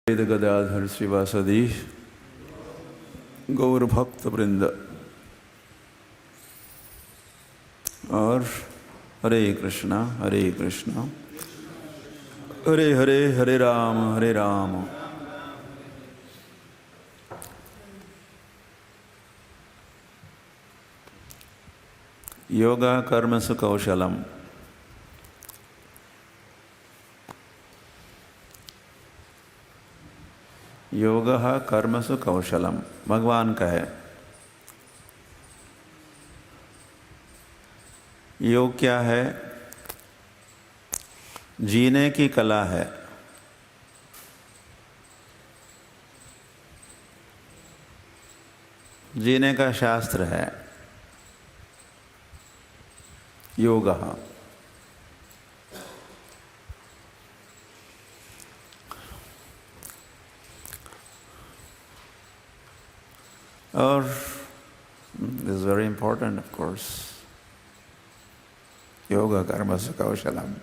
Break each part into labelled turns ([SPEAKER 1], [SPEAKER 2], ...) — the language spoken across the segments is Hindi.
[SPEAKER 1] वेद गदाधर श्रीवासदि गौर भक्त वृंद और हरे कृष्णा हरे हरे हरे राम योगा कर्मसु कौशलम। योगः कर्मसु कौशलम भगवान का है। योग क्या है? जीने की कला है। जीने का शास्त्र है योगः। और this is very important, of course. Yoga कर्मसु कौशलम।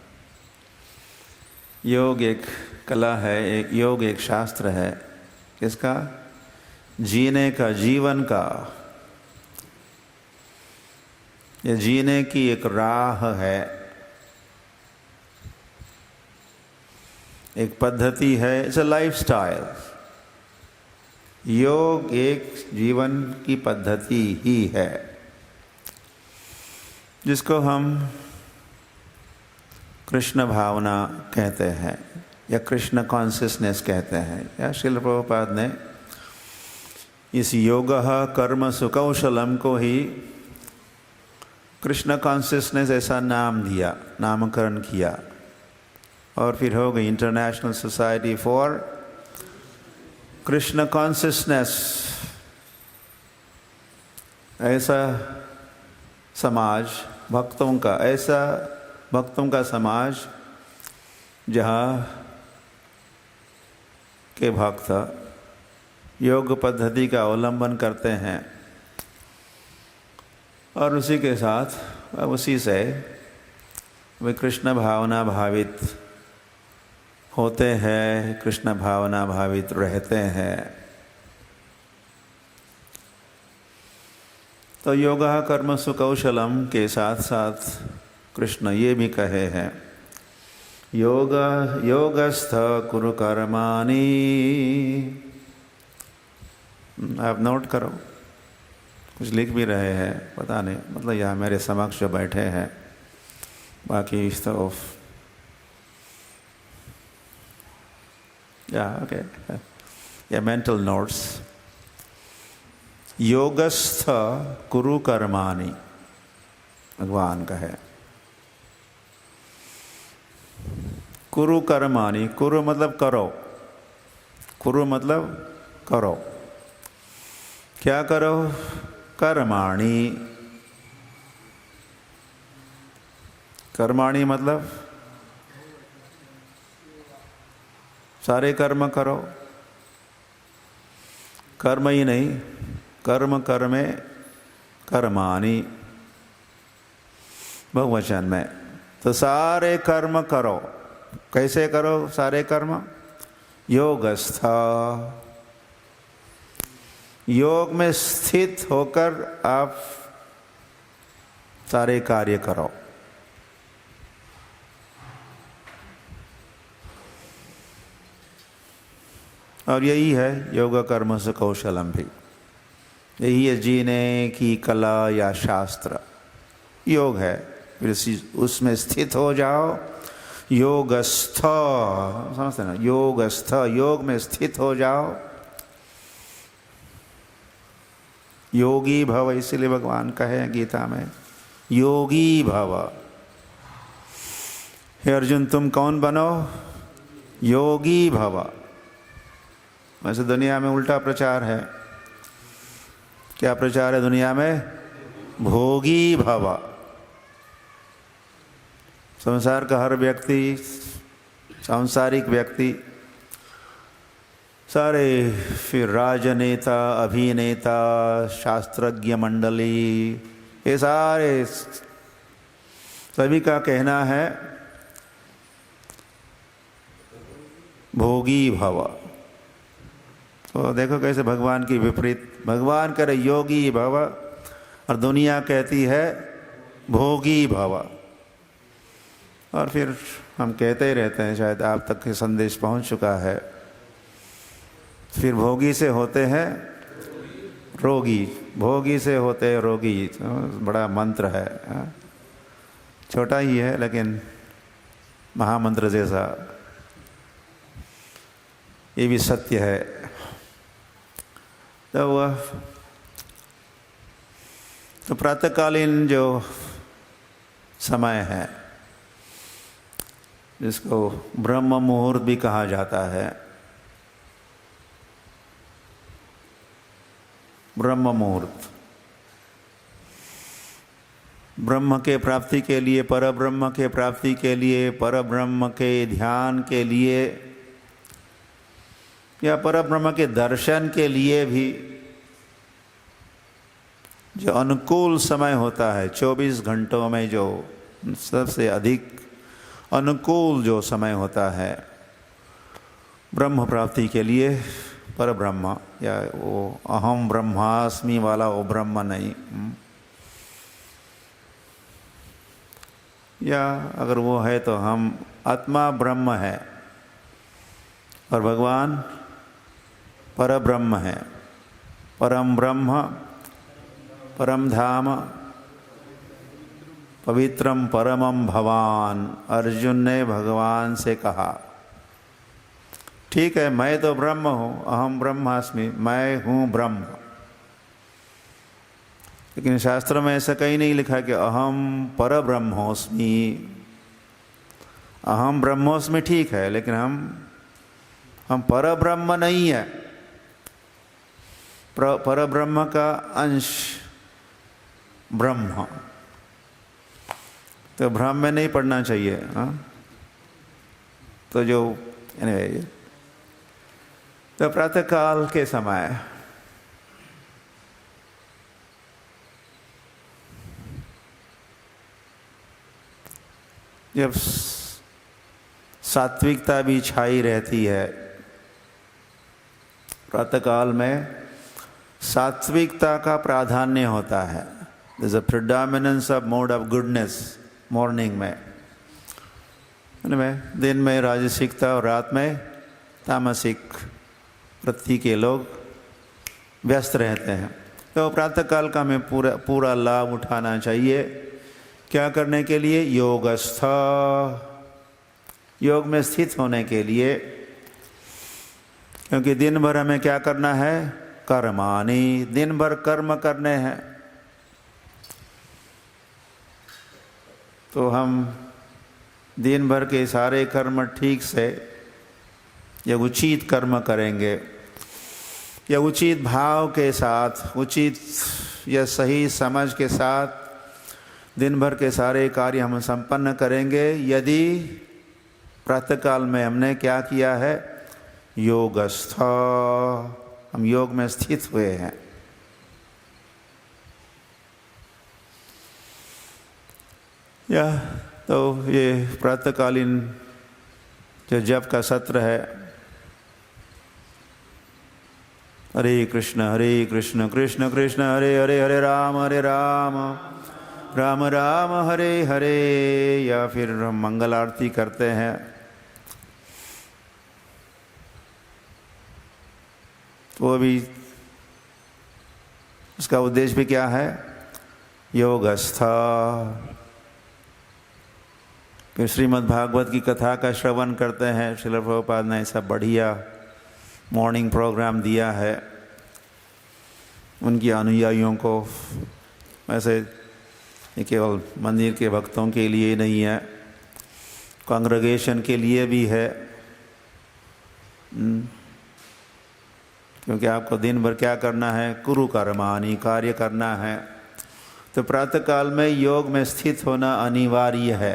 [SPEAKER 1] योग एक कला है, योग एक शास्त्र है। किसका? जीने का, जीवन का। ये जीने की एक राह है, एक पद्धति है। It's a lifestyle. योग एक जीवन की पद्धति ही है जिसको हम कृष्ण भावना कहते हैं या कृष्ण कॉन्शियसनेस कहते हैं। या श्रील प्रभुपाद ने इस योगः कर्मसु कौशलम को ही कृष्ण कॉन्शियसनेस ऐसा नाम दिया, नामकरण किया। और फिर हो गई international society for Krishna consciousness. ऐसा समाज भक्तों का, ऐसा भक्तों का समाज जहाँ के भक्त योग पद्धति का अवलंबन करते हैं और उसी के साथ उसी से वे कृष्ण भावना भावित होते हैं, कृष्ण भावना भावित रहते हैं। तो योगः कर्मसु कौशलम के साथ साथ कृष्ण ये भी कहे हैं, योगस्थ कुरु कर्माणि। आप नोट करो, कुछ लिख भी रहे हैं, पता नहीं, मतलब यहाँ मेरे समक्ष जो बैठे हैं, बाकी इस तरफ ओके या मेंटल नोट्स। योगस्थ कुरु कर्माणि भगवान का है। कुरु कर्माणि, कुरु मतलब करो, कुरु मतलब करो। क्या करो? कर्माणि। कर्माणि मतलब सारे कर्म करो। कर्म ही नहीं, कर्म कर्मे कर्माणि बहुवचन में। तो सारे कर्म करो। कैसे करो सारे कर्म? योगस्थ, योग में स्थित होकर आप सारे कार्य करो। और यही है योग कर्मसु कौशलम भी। यही है जीने की कला या शास्त्र। योग है, फिर उसमें स्थित हो जाओ। योगस्थ, समझते ना? योगस्थ, योग में स्थित हो जाओ। योगी भव, इसीलिए भगवान कहे गीता में योगी भव। हे अर्जुन, तुम कौन बनो? योगी भव। वैसे दुनिया में उल्टा प्रचार है। क्या प्रचार है दुनिया में? भोगी भव। संसार का हर व्यक्ति, सांसारिक व्यक्ति, सारे फिर राजनेता, अभिनेता, शास्त्रज्ञ मंडली, ये सारे सभी का कहना है भोगी भव। तो देखो कैसे भगवान की विपरीत, भगवान करे योगी भव और दुनिया कहती है भोगी भव। और फिर हम कहते ही रहते हैं, शायद आप तक ये संदेश पहुंच चुका है, फिर भोगी से होते हैं रोगी, भोगी से होते हैं रोगी। बड़ा मंत्र है, छोटा ही है लेकिन महामंत्र जैसा, ये भी सत्य है। तो प्रातःकालीन जो समय है, जिसको ब्रह्म मुहूर्त भी कहा जाता है, ब्रह्म मुहूर्त, ब्रह्म के प्राप्ति के लिए, परब्रह्म के प्राप्ति के लिए, परब्रह्म के ध्यान के लिए या परब्रह्म के दर्शन के लिए भी जो अनुकूल समय होता है, 24 घंटों में जो सबसे अधिक अनुकूल जो समय होता है ब्रह्म प्राप्ति के लिए, परब्रह्म या वो अहम ब्रह्मास्मि वाला वो ब्रह्म नहीं, या अगर वो है तो हम आत्मा ब्रह्म है और भगवान परब्रह्म है। परम ब्रह्म, परम धाम, पवित्रम परमम भवान, अर्जुन ने भगवान से कहा। ठीक है, मैं तो ब्रह्म हूँ, अहम ब्रह्मास्मि, मैं हूँ ब्रह्म, लेकिन शास्त्र में ऐसा कहीं नहीं लिखा कि अहम परब्रह्मोस्मि। अहम ब्रह्मोस्मि ठीक है, लेकिन हम परब्रह्म नहीं है, परब्रह्म का अंश ब्रह्म। तो भ्रम में नहीं पढ़ना चाहिए। हाँ, तो जो anyway, तो प्रातःकाल के समय जब सात्विकता भी छाई रहती है, प्रातःकाल में सात्विकता का प्राधान्य होता है। There's a predominance of mode of goodness morning में, दिन में राजसिकता और रात में तामसिक वृत्ति के लोग व्यस्त रहते हैं। तो प्रातःकाल का हमें पूरा लाभ उठाना चाहिए। क्या करने के लिए? योगस्थ, योग में स्थित होने के लिए। क्योंकि दिन भर हमें क्या करना है? कर्माणि, दिन भर कर्म करने हैं। तो हम दिन भर के सारे कर्म ठीक से या उचित कर्म करेंगे, या उचित भाव के साथ, उचित या सही समझ के साथ दिन भर के सारे कार्य हम संपन्न करेंगे, यदि प्रातःकाल में हमने क्या किया है? योगस्थ, हम योग में स्थित हुए हैं। या तो ये प्रातःकालीन जो जप का सत्र है, हरे कृष्ण कृष्ण कृष्ण हरे हरे, हरे राम राम राम हरे हरे, या फिर हम मंगल आरती करते हैं। तो वो भी, उसका उद्देश्य भी क्या है? योगस्थ। फिर श्रीमद् भागवत की कथा का श्रवण करते हैं। श्रील प्रभुपाद ने ऐसा बढ़िया मॉर्निंग प्रोग्राम दिया है उनकी अनुयायियों को। वैसे ये केवल मंदिर के भक्तों के लिए नहीं है, कांग्रेगेशन के लिए भी है। क्योंकि आपको दिन भर क्या करना है? कुरु कर्माणि, कार्य करना है। तो प्रातःकाल में योग में स्थित होना अनिवार्य है।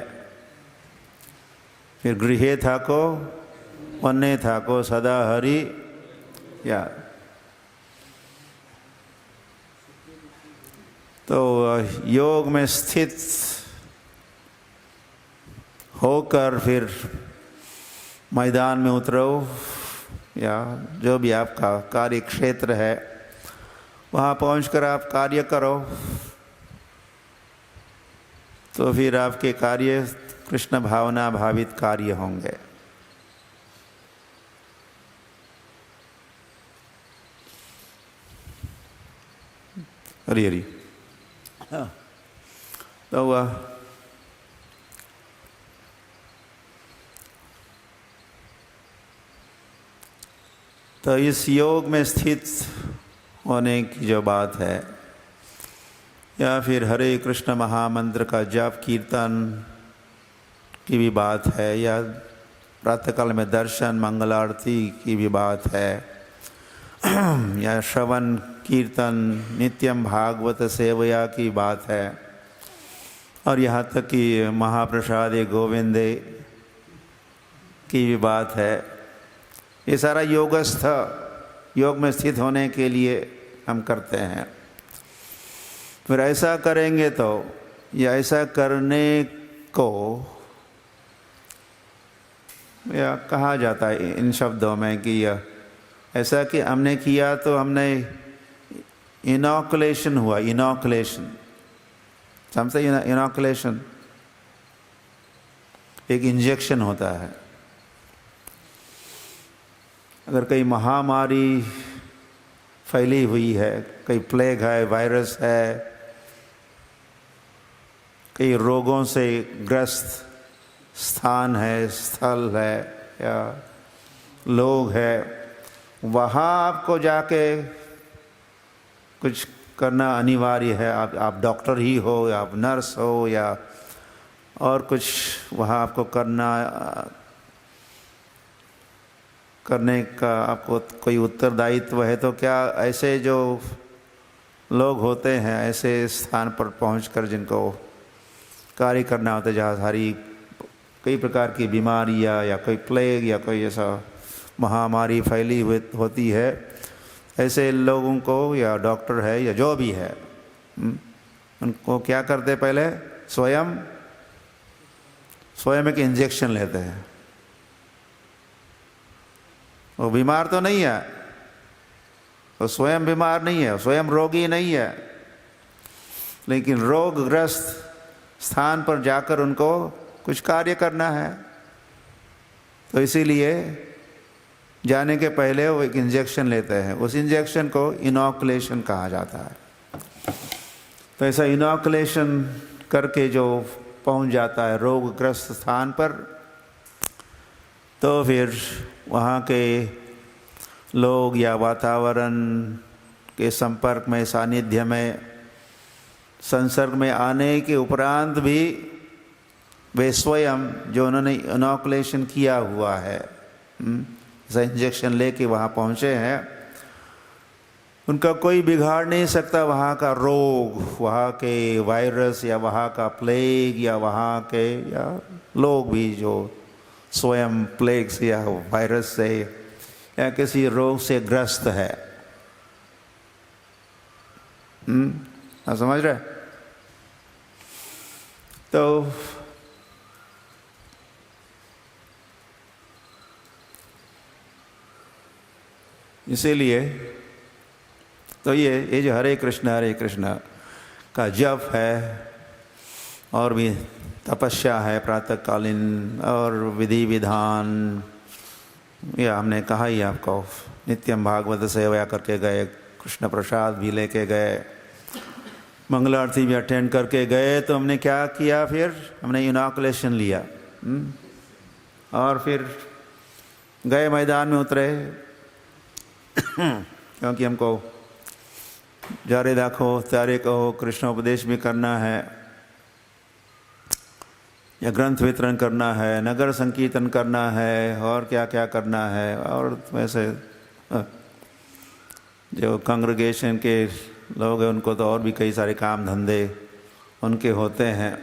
[SPEAKER 1] फिर गृहे थाको वन्ने थाको सदा हरि, या तो योग में स्थित होकर फिर मैदान में उतरो, या जो भी आपका कार्य क्षेत्र है वहाँ पहुंचकर आप कार्य करो, तो फिर आपके कार्य कृष्ण भावना भावित कार्य होंगे। हरी हरी। तो वह तो इस योग में स्थित होने की जो बात है, या फिर हरे कृष्ण महामंत्र का जप कीर्तन की भी बात है, या प्रातःकाल में दर्शन मंगलारती की भी बात है, या श्रवण कीर्तन नित्यम भागवत सेवया की बात है, और यहाँ तक कि महाप्रसादे गोविंदे की भी बात है। ये सारा योगस्थ, योग में स्थित होने के लिए हम करते हैं। फिर ऐसा करेंगे तो, या ऐसा करने को या कहा जाता है इन शब्दों में कि यह ऐसा कि हमने किया तो हमने इनॉकुलेशन हुआ। इनॉकुलेशन समझते? इनॉकुलेशन एक इंजेक्शन होता है। अगर कई महामारी फैली हुई है, कई प्लेग है, वायरस है, कई रोगों से ग्रस्त स्थान है, स्थल है या लोग है, वहाँ आपको जाके कुछ करना अनिवार्य है। आप डॉक्टर ही हो या आप नर्स हो या और कुछ वहाँ आपको करने का आपको कोई उत्तरदायित्व है। तो क्या ऐसे जो लोग होते हैं ऐसे स्थान पर पहुंचकर जिनको कार्य करना होता है, जहाँ सारी कई प्रकार की बीमारियाँ या कोई प्लेग या कोई ऐसा महामारी फैली हुई होती है, ऐसे लोगों को या डॉक्टर है या जो भी है, उनको क्या करते पहले स्वयं एक इंजेक्शन लेते हैं। वो बीमार तो नहीं है, वो स्वयं बीमार नहीं है, स्वयं रोगी नहीं है, लेकिन रोगग्रस्त स्थान पर जाकर उनको कुछ कार्य करना है। तो इसीलिए जाने के पहले वो एक इंजेक्शन लेते हैं। उस इंजेक्शन को इनॉकुलेशन कहा जाता है। तो ऐसा इनॉकुलेशन करके जो पहुंच जाता है रोगग्रस्त स्थान पर, तो फिर वहाँ के लोग या वातावरण के संपर्क में, सानिध्य में, संसर्ग में आने के उपरांत भी वे स्वयं जो उन्होंने इनॉकुलेशन किया हुआ है, ऐसा इंजेक्शन लेके वहाँ पहुँचे हैं, उनका कोई बिगाड़ नहीं सकता वहाँ का रोग, वहाँ के वायरस या वहाँ का प्लेग या वहाँ के या लोग भी जो स्वयं प्लेग से या वायरस से या किसी रोग से ग्रस्त है। आप समझ रहे? तो इसीलिए तो ये जो हरे कृष्ण का जप है और भी तपस्या है प्रातःकालीन और विधि विधान, या हमने कहा ही आपको नित्यम भागवत सेवा करके गए, कृष्ण प्रसाद भी लेके गए, मंगल आरती भी अटेंड करके गए। तो हमने क्या किया, फिर हमने इनॉकुलेशन लिया और फिर गए मैदान में उतरे क्योंकि हमको जारे दाखो त्यारे कहो कृष्णोपदेश भी करना है, या ग्रंथ वितरण करना है, नगर संकीर्तन करना है, और क्या क्या करना है। और वैसे जो कांग्रेगेशन के लोग हैं उनको तो और भी कई सारे काम धंधे उनके होते हैं।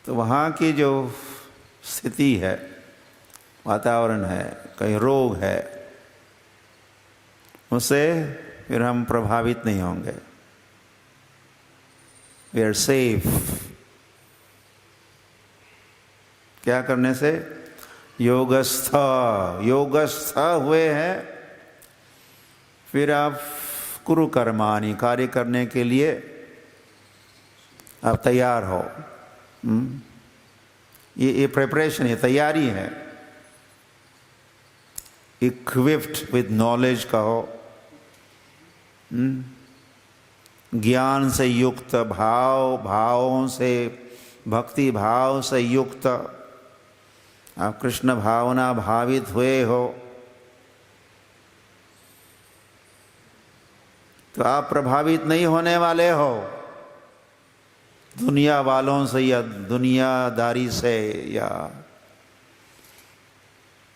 [SPEAKER 1] तो वहाँ की जो स्थिति है, वातावरण है, कहीं रोग है, उससे फिर हम प्रभावित नहीं होंगे। We are safe. क्या करने से? योगस्थ, योगस्थ हुए हैं, फिर आप कुरु कर्माणि, कार्य करने के लिए आप तैयार हो। ये प्रिपरेशन, ये तैयारी है। इक्विप्ड विद नॉलेज कहो, ज्ञान से युक्त, भावों से, भक्ति भाव से युक्त, आप कृष्ण भावना भावित हुए हो, तो आप प्रभावित नहीं होने वाले हो दुनिया वालों से या दुनियादारी से या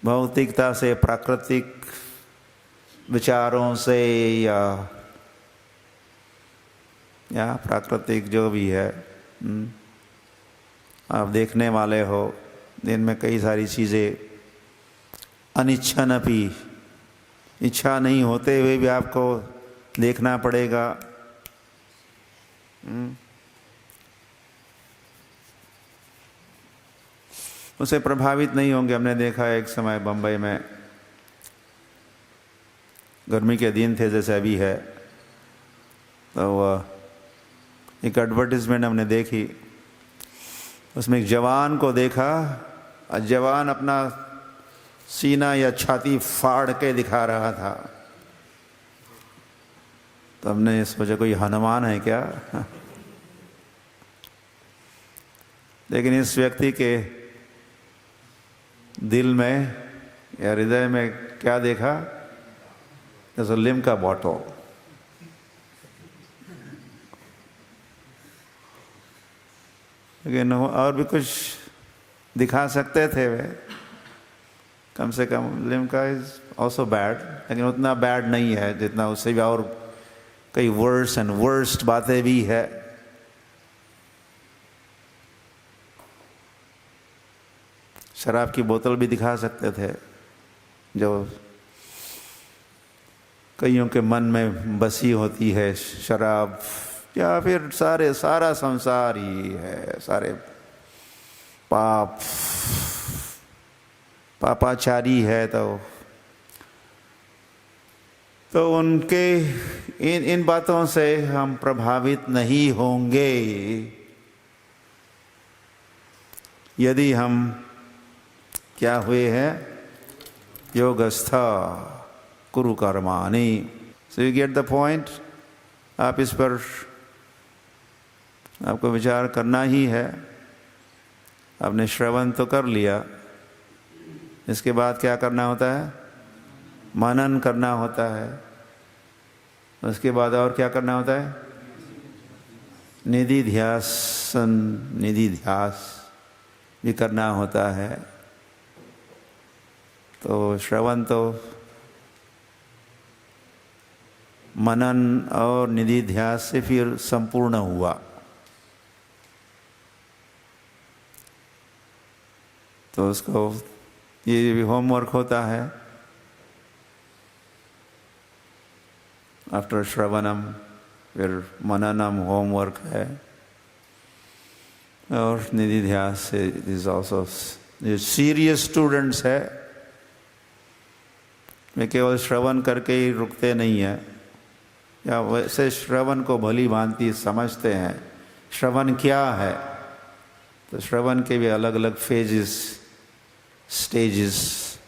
[SPEAKER 1] भौतिकता से, प्राकृतिक विचारों से या प्राकृतिक जो भी है। आप देखने वाले हो, दिन में कई सारी चीज़ें अनिच्छनपि, इच्छा नहीं होते हुए भी आपको देखना पड़ेगा। उसे प्रभावित नहीं होंगे। हमने देखा एक समय बम्बई में, गर्मी के दिन थे जैसे अभी है, तो एक एडवर्टिजमेंट हमने देखी, उसमें एक जवान को देखा और जवान अपना सीना या छाती फाड़ के दिखा रहा था। तो हमने सोचा कोई हनुमान है क्या? लेकिन इस व्यक्ति के दिल में या हृदय में क्या देखा? जैसे लिम्का बॉटल। लेकिन और भी कुछ दिखा सकते थे वे, कम से कम लिम्का इज ऑल्सो बैड, लेकिन उतना बैड नहीं है जितना उससे भी और कई वर्स एंड वर्स्ट बातें भी है। शराब की बोतल भी दिखा सकते थे, जो कईयों के मन में बसी होती है शराब, या फिर सारा संसार ही है, सारे पापाचारी है। तो उनके इन बातों से हम प्रभावित नहीं होंगे यदि हम क्या हुए हैं? योगस्थ कुरु कर्माणि। So you get the point. आप इस पर आपको विचार करना ही है। आपने श्रवण तो कर लिया, इसके बाद क्या करना होता है? मनन करना होता है। उसके बाद और क्या करना होता है? निधिध्यासन, निधिध्यास भी करना होता है। तो श्रवण तो मनन और निधिध्यास से फिर संपूर्ण हुआ। तो उसको ये भी होमवर्क होता है। आफ्टर श्रवणम फिर मननम होमवर्क है, और निधिध्यास से इज ऑल्सो। जो सीरियस स्टूडेंट्स है वे केवल श्रवण करके ही रुकते नहीं है, या वैसे श्रवण को भली भांति समझते हैं। श्रवण क्या है? तो श्रवण के भी अलग अलग फेजेस, स्टेजेस,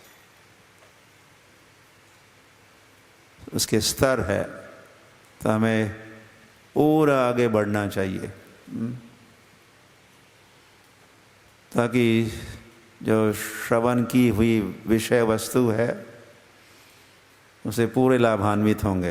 [SPEAKER 1] उसके स्तर है। तो हमें पूरा आगे बढ़ना चाहिए, ताकि जो श्रवण की हुई विषय वस्तु है उसे पूरे लाभान्वित होंगे।